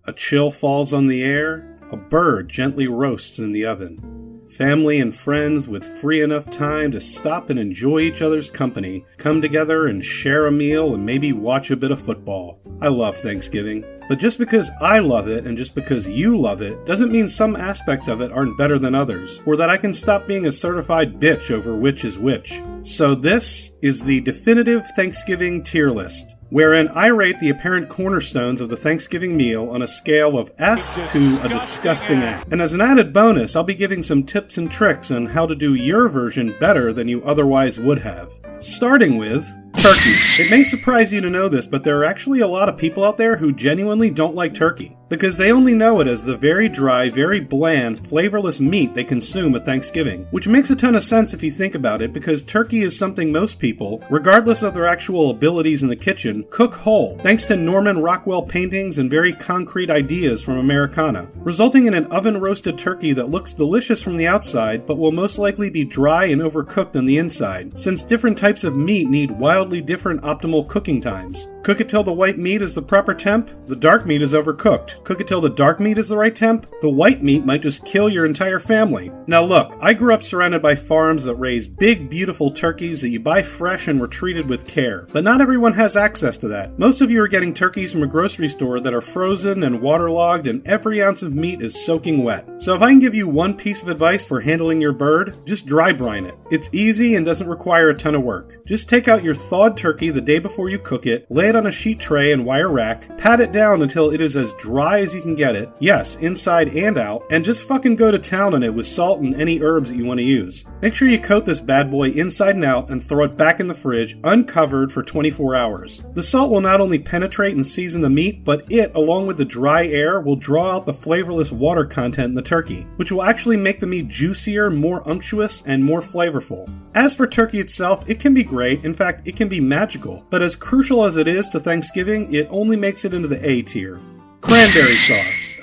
A chill falls on the air, a bird gently roasts in the oven. Family and friends with free enough time to stop and enjoy each other's company come together and share a meal and maybe watch a bit of football. I love Thanksgiving. But just because I love it and just because you love it doesn't mean some aspects of it aren't better than others, or that I can stop being a certified bitch over which is which. So this is the definitive Thanksgiving tier list, wherein I rate the apparent cornerstones of the Thanksgiving meal on a scale of S to a disgusting act. And as an added bonus, I'll be giving some tips and tricks on how to do your version better than you otherwise would have. Starting with turkey. It may surprise you to know this, but there are actually a lot of people out there who genuinely don't like turkey, because they only know it as the very dry, very bland, flavorless meat they consume at Thanksgiving, which makes a ton of sense if you think about it, because turkey is something most people, regardless of their actual abilities in the kitchen, cook whole, thanks to Norman Rockwell paintings and very concrete ideas from Americana, resulting in an oven-roasted turkey that looks delicious from the outside, but will most likely be dry and overcooked on the inside, since different types of meat need wildly different optimal cooking times. Cook it till the white meat is the proper temp, the dark meat is overcooked. Cook it till the dark meat is the right temp, the white meat might just kill your entire family. Now look, I grew up surrounded by farms that raise big, beautiful turkeys that you buy fresh and were treated with care. But not everyone has access to that. Most of you are getting turkeys from a grocery store that are frozen and waterlogged, and every ounce of meat is soaking wet. So if I can give you one piece of advice for handling your bird, just dry brine it. It's easy and doesn't require a ton of work. Just take out your thawed turkey the day before you cook it, lay it on a sheet tray and wire rack, pat it down until it is as dry as you can get it, yes, inside and out, and just fucking go to town on it with salt and any herbs that you want to use. Make sure you coat this bad boy inside and out and throw it back in the fridge, uncovered, for 24 hours. The salt will not only penetrate and season the meat, but it, along with the dry air, will draw out the flavorless water content in the turkey, which will actually make the meat juicier, more unctuous, and more flavorful. As for turkey itself, it can be great, in fact, it can be magical, but as crucial as it is to Thanksgiving, it only makes it into the A tier. Cranberry sauce.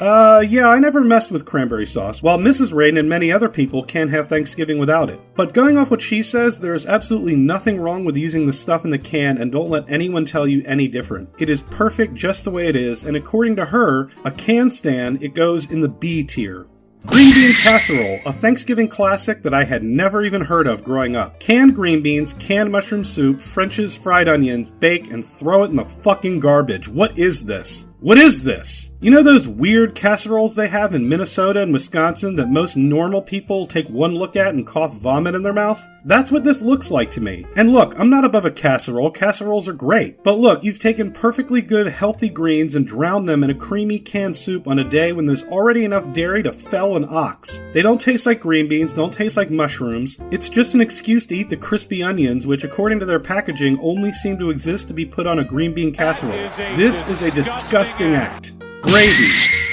Yeah, I never messed with cranberry sauce, while Mrs. Raiden and many other people can't have Thanksgiving without it. But going off what she says, there is absolutely nothing wrong with using the stuff in the can, and don't let anyone tell you any different. It is perfect just the way it is, and according to her, a can stand, it goes in the B tier. Green bean casserole, a Thanksgiving classic that I had never even heard of growing up. Canned green beans, canned mushroom soup, French's, fried onions, bake, and throw it in the fucking garbage. What is this? What is this? You know those weird casseroles they have in Minnesota and Wisconsin that most normal people take one look at and cough vomit in their mouth? That's what this looks like to me. And look, I'm not above a casserole. Casseroles are great. But look, you've taken perfectly good, healthy greens and drowned them in a creamy canned soup on a day when there's already enough dairy to fell an ox. They don't taste like green beans, don't taste like mushrooms. It's just an excuse to eat the crispy onions, which according to their packaging only seem to exist to be put on a green bean casserole. This is a disgusting act. Gravy.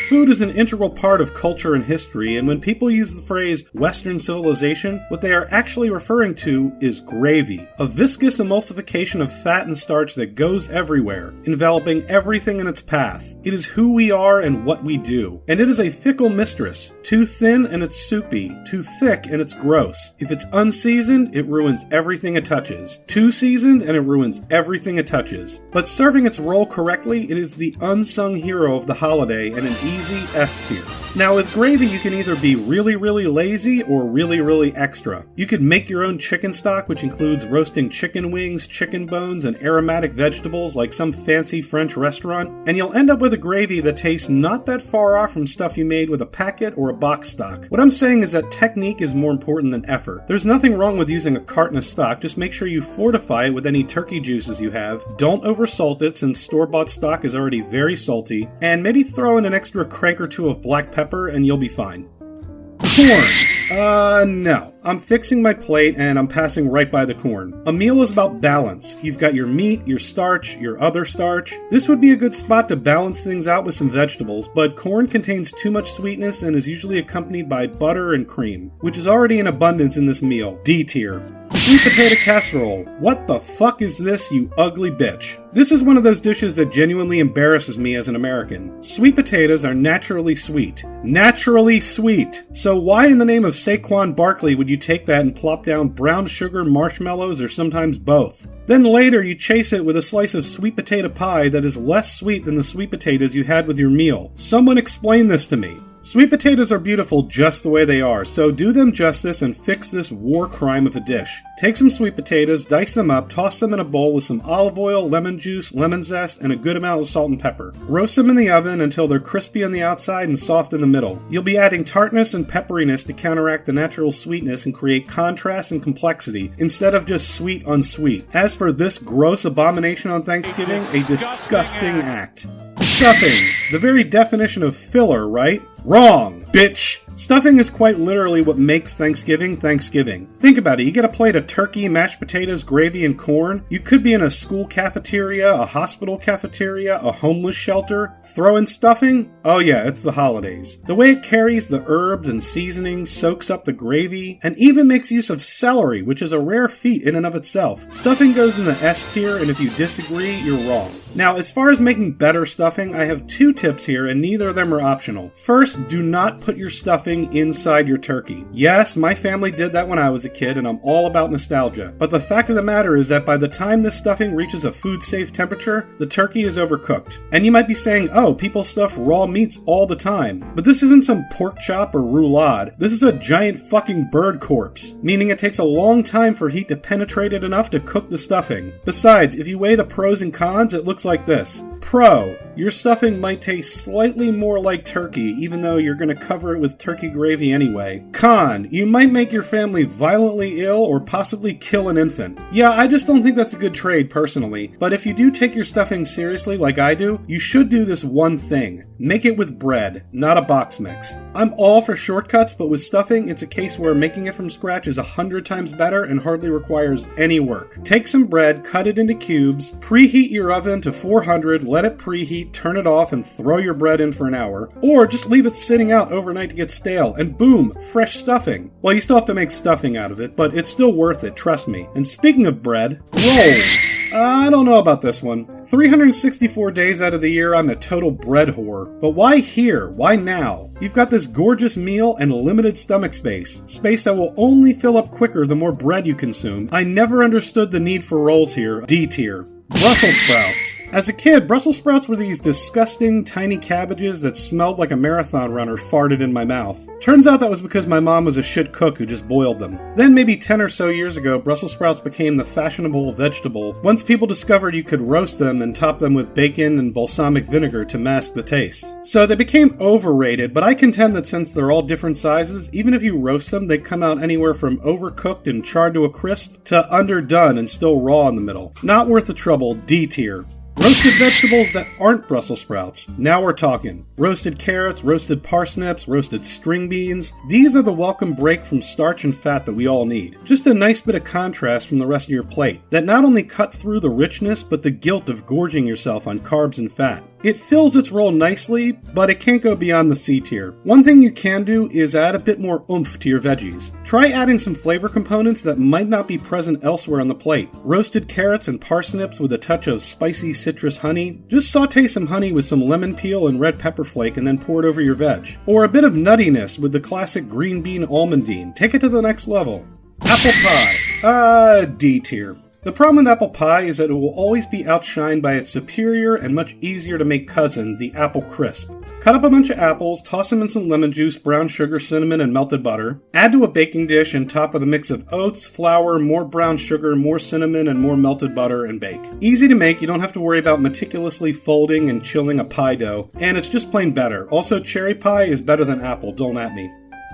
Food is an integral part of culture and history, and when people use the phrase Western civilization, what they are actually referring to is gravy, a viscous emulsification of fat and starch that goes everywhere, enveloping everything in its path. It is who we are and what we do, and it is a fickle mistress. Too thin and it's soupy, too thick and it's gross. If it's unseasoned, it ruins everything it touches. Too seasoned and it ruins everything it touches. But serving its role correctly, it is the unsung hero of the holiday and an easy S tier. Now with gravy you can either be really lazy or really extra. You could make your own chicken stock, which includes roasting chicken wings, chicken bones, and aromatic vegetables like some fancy French restaurant, and you'll end up with a gravy that tastes not that far off from stuff you made with a packet or a box stock. What I'm saying is that technique is more important than effort. There's nothing wrong with using a carton of stock, just make sure you fortify it with any turkey juices you have. Don't oversalt it since store-bought stock is already very salty, and maybe throw in an extra crank or two of black pepper and you'll be fine. Corn. No. I'm fixing my plate and I'm passing right by the corn. A meal is about balance. You've got your meat, your starch, your other starch. This would be a good spot to balance things out with some vegetables, but corn contains too much sweetness and is usually accompanied by butter and cream, which is already in abundance in this meal. D tier. Sweet potato casserole. What the fuck is this, you ugly bitch? This is one of those dishes that genuinely embarrasses me as an American. Sweet potatoes are naturally sweet. Naturally sweet! So why in the name of Saquon Barkley would you take that and plop down brown sugar, marshmallows, or sometimes both? Then later you chase it with a slice of sweet potato pie that is less sweet than the sweet potatoes you had with your meal. Someone explain this to me. Sweet potatoes are beautiful just the way they are, so do them justice and fix this war crime of a dish. Take some sweet potatoes, dice them up, toss them in a bowl with some olive oil, lemon juice, lemon zest, and a good amount of salt and pepper. Roast them in the oven until they're crispy on the outside and soft in the middle. You'll be adding tartness and pepperiness to counteract the natural sweetness and create contrast and complexity instead of just sweet on sweet. As for this gross abomination on Thanksgiving, a disgusting act. Stuffing. The very definition of filler, right? Wrong, bitch! Stuffing is quite literally what makes Thanksgiving Thanksgiving. Think about it, you get a plate of turkey, mashed potatoes, gravy, and corn. You could be in a school cafeteria, a hospital cafeteria, a homeless shelter. Throw in stuffing? Oh yeah, it's the holidays. The way it carries the herbs and seasonings, soaks up the gravy, and even makes use of celery, which is a rare feat in and of itself. Stuffing goes in the S tier, and if you disagree, you're wrong. Now, as far as making better stuffing, I have 2 tips here, and neither of them are optional. First, do not put your stuffing inside your turkey. Yes, my family did that when I was a kid, and I'm all about nostalgia. But the fact of the matter is that by the time this stuffing reaches a food-safe temperature, the turkey is overcooked. And you might be saying, oh, people stuff raw meats all the time. But this isn't some pork chop or roulade. This is a giant fucking bird corpse, meaning it takes a long time for heat to penetrate it enough to cook the stuffing. Besides, if you weigh the pros and cons, it looks like this. Pro, your stuffing might taste slightly more like turkey, even though you're going to cover it with turkey gravy anyway. Con, you might make your family violently ill or possibly kill an infant. Yeah, I just don't think that's a good trade personally, but if you do take your stuffing seriously like I do, you should do this one thing. Make it with bread, not a box mix. I'm all for shortcuts, but with stuffing, it's a case where making it from scratch is 100 times better and hardly requires any work. Take some bread, cut it into cubes, preheat your oven to 400, let it preheat, turn it off, and throw your bread in for an hour. Or just leave it sitting out overnight to get stale, and boom, fresh stuffing. Well, you still have to make stuffing out of it, but it's still worth it, trust me. And speaking of bread, rolls. I don't know about this one. 364 days out of the year, I'm a total bread whore. But why here? Why now? You've got this gorgeous meal and limited stomach space. Space that will only fill up quicker the more bread you consume. I never understood the need for rolls here. D tier. Brussels sprouts. As a kid, Brussels sprouts were these disgusting, tiny cabbages that smelled like a marathon runner farted in my mouth. Turns out that was because my mom was a shit cook who just boiled them. Then maybe 10 or so years ago, Brussels sprouts became the fashionable vegetable once people discovered you could roast them and top them with bacon and balsamic vinegar to mask the taste. So they became overrated, but I contend that since they're all different sizes, even if you roast them, they come out anywhere from overcooked and charred to a crisp to underdone and still raw in the middle. Not worth the trouble. D tier. Roasted vegetables that aren't Brussels sprouts. Now we're talking. Roasted carrots, roasted parsnips, roasted string beans. These are the welcome break from starch and fat that we all need. Just a nice bit of contrast from the rest of your plate that not only cut through the richness, but the guilt of gorging yourself on carbs and fat. It fills its role nicely, but it can't go beyond the C tier. One thing you can do is add a bit more oomph to your veggies. Try adding some flavor components that might not be present elsewhere on the plate. Roasted carrots and parsnips with a touch of spicy citrus honey. Just saute some honey with some lemon peel and red pepper flake and then pour it over your veg. Or a bit of nuttiness with the classic green bean almondine. Take it to the next level. Apple pie. D tier. The problem with apple pie is that it will always be outshined by its superior and much easier to make cousin, the apple crisp. Cut up a bunch of apples, toss them in some lemon juice, brown sugar, cinnamon, and melted butter. Add to a baking dish and top with a mix of oats, flour, more brown sugar, more cinnamon, and more melted butter, and bake. Easy to make, you don't have to worry about meticulously folding and chilling a pie dough, and it's just plain better. Also, cherry pie is better than apple, don't at me.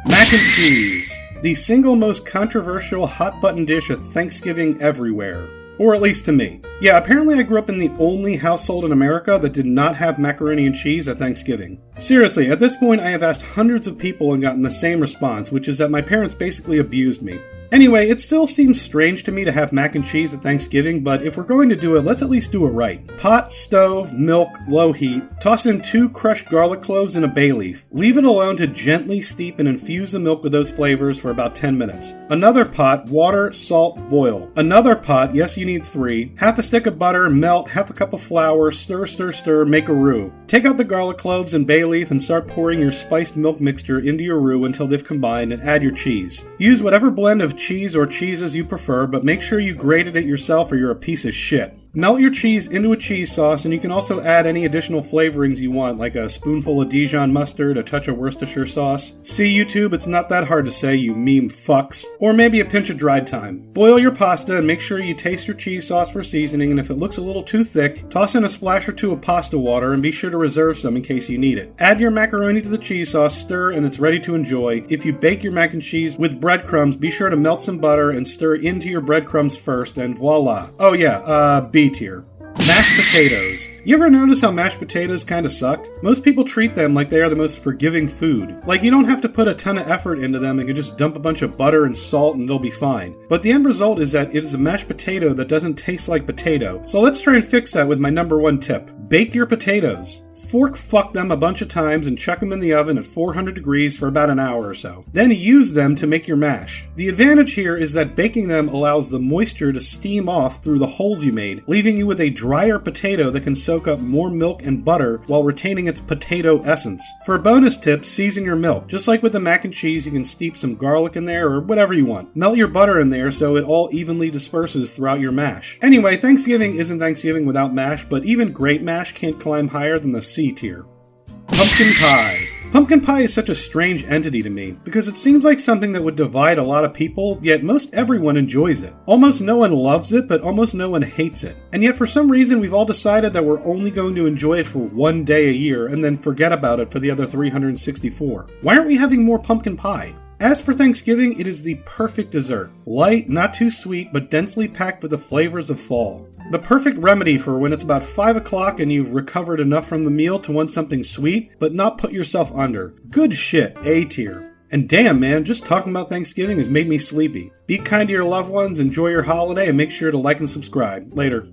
Mac and cheese. The single most controversial hot-button dish at Thanksgiving everywhere. Or at least to me. Yeah, apparently I grew up in the only household in America that did not have macaroni and cheese at Thanksgiving. Seriously, at this point I have asked hundreds of people and gotten the same response, which is that my parents basically abused me. Anyway, it still seems strange to me to have mac and cheese at Thanksgiving, but if we're going to do it, let's at least do it right. Pot, stove, milk, low heat. Toss in 2 crushed garlic cloves and a bay leaf. Leave it alone to gently steep and infuse the milk with those flavors for about 10 minutes. Another pot, water, salt, boil. Another pot, yes you need 3. Half a stick of butter, melt, half a cup of flour, stir, stir, stir, make a roux. Take out the garlic cloves and bay leaf and start pouring your spiced milk mixture into your roux until they've combined and add your cheese. Use whatever blend of cheese or cheeses you prefer, but make sure you grated it yourself or you're a piece of shit. Melt your cheese into a cheese sauce, and you can also add any additional flavorings you want, like a spoonful of Dijon mustard, a touch of Worcestershire sauce. See, YouTube, it's not that hard to say, you meme fucks. Or maybe a pinch of dried thyme. Boil your pasta and make sure you taste your cheese sauce for seasoning, and if it looks a little too thick, toss in a splash or two of pasta water and be sure to reserve some in case you need it. Add your macaroni to the cheese sauce, stir, and it's ready to enjoy. If you bake your mac and cheese with breadcrumbs, be sure to melt some butter and stir into your breadcrumbs first, and voila. Oh yeah, B tier. Mashed potatoes. You ever notice how mashed potatoes kinda suck? Most people treat them like they are the most forgiving food. Like you don't have to put a ton of effort into them and can just dump a bunch of butter and salt and it'll be fine. But the end result is that it is a mashed potato that doesn't taste like potato. So let's try and fix that with my number one tip. Bake your potatoes. Fork fuck them a bunch of times and chuck them in the oven at 400 degrees for about an hour or so. Then use them to make your mash. The advantage here is that baking them allows the moisture to steam off through the holes you made, leaving you with a drier potato that can soak up more milk and butter while retaining its potato essence. For a bonus tip, season your milk. Just like with the mac and cheese, you can steep some garlic in there or whatever you want. Melt your butter in there so it all evenly disperses throughout your mash. Anyway, Thanksgiving isn't Thanksgiving without mash, but even great mash can't climb higher than the C tier. Pumpkin pie. Pumpkin pie is such a strange entity to me, because it seems like something that would divide a lot of people, yet most everyone enjoys it. Almost no one loves it, but almost no one hates it. And yet for some reason we've all decided that we're only going to enjoy it for one day a year, and then forget about it for the other 364. Why aren't we having more pumpkin pie? As for Thanksgiving, it is the perfect dessert. Light, not too sweet, but densely packed with the flavors of fall. The perfect remedy for when it's about 5 o'clock and you've recovered enough from the meal to want something sweet, but not put yourself under. Good shit, A tier. And damn man, just talking about Thanksgiving has made me sleepy. Be kind to your loved ones, enjoy your holiday, and make sure to like and subscribe. Later.